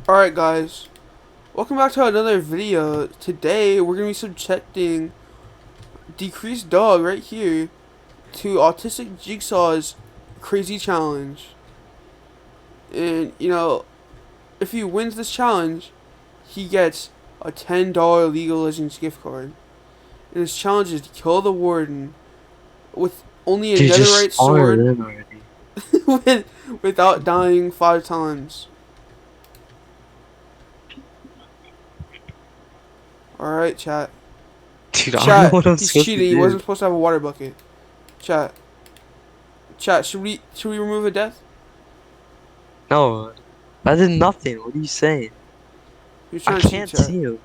Alright guys, welcome back to another video. Today we're going to be subjecting Decreased Dog right here to Autistic Jigsaw's crazy challenge. And if he wins this challenge, he gets a $10 League of Legends gift card. And his challenge is to kill the warden with only a Dude, just netherite spawn it sword in already. without dying 5 times. Alright, chat. Dude, I don't know Chat, what I'm he's supposed to cheating. He do. wasn't supposed to have a water bucket. Chat. Chat, should we remove a death? No, I did nothing. What are you saying? He was I trying to cheat, can't chat. see him.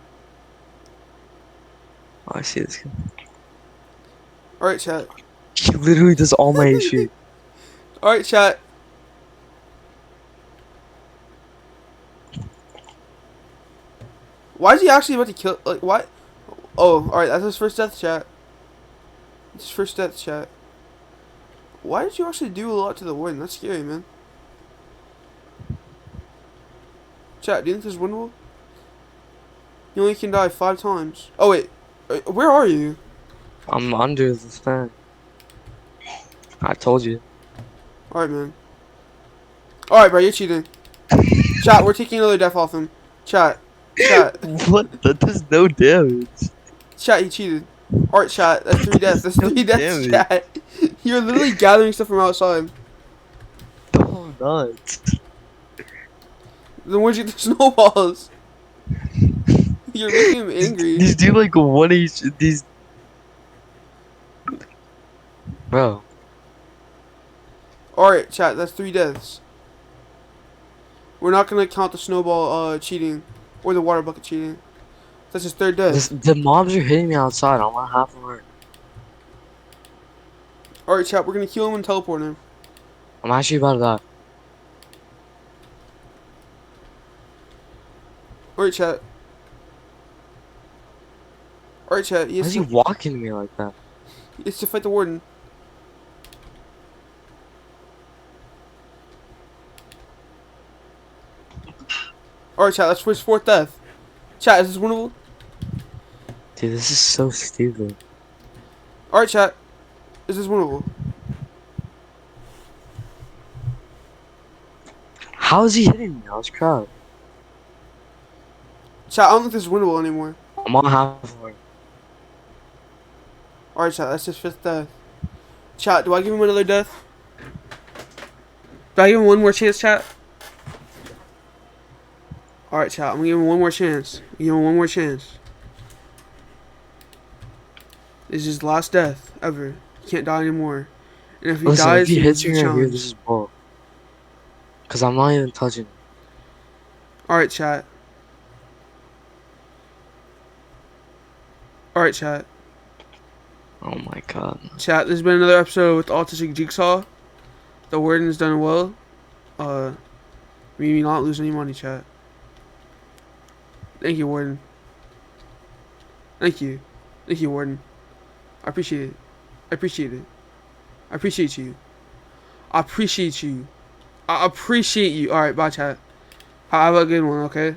Oh, I see this guy. Alright, chat. He literally does all my shit. Alright, chat. Why is he actually about to kill? Like, what? Oh, alright, that's his first death, chat. It's his first death, chat. Why did you actually do a lot to the warden? That's scary, man. Chat, do you think this is winnable? You only can die 5 times. Oh, wait. Where are you? I'm under this fan. I told you. Alright, man. Alright, bro, you're cheating. Chat, we're taking another death off him. Chat. Chat. What? That does no damage. Chat, he cheated. Alright, chat. That's 3 deaths. That's No 3 deaths, damage. chat. You're literally gathering stuff from outside. No, I'm not. Then where'd you get the snowballs? You're making him angry. These do like one each. These. Bro. Alright, chat. That's 3 deaths. We're not gonna count the snowball cheating. Or the water bucket cheating. That's his 3rd death. The mobs are hitting me outside. I'm on half of work. Alright, chat. We're gonna kill him and teleport him. I'm actually about to die. Alright, chat. Alright, chat. Why is he walking to me like that? It's to fight the warden. Alright, chat. That's his 4th death. Chat, is this winnable? Dude, this is so stupid. Alright, chat. Is this winnable? How is he hitting me? I was crowd. Chat, I don't think this is winnable anymore. I'm on half of work. Alright, chat. That's his 5th death. Chat, do I give him another death? Do I give him one more chance, chat? Alright, chat. I'm gonna give him one more chance. Give him one more chance. This is his last death ever. He can't die anymore. And if he Listen, dies, if he he hits loses me the right here, challenge. this is bull. Cause I'm not even touching. Alright, chat. Alright, chat. Oh my god. Chat, there's been another episode with Autistic Jigsaw. The warden's done well. Maybe not lose any money, chat. Thank you, warden. Thank you. Thank you, warden. I appreciate it. I appreciate it. I appreciate you. I appreciate you. I appreciate you. Alright, bye, chat. Have a good one, okay?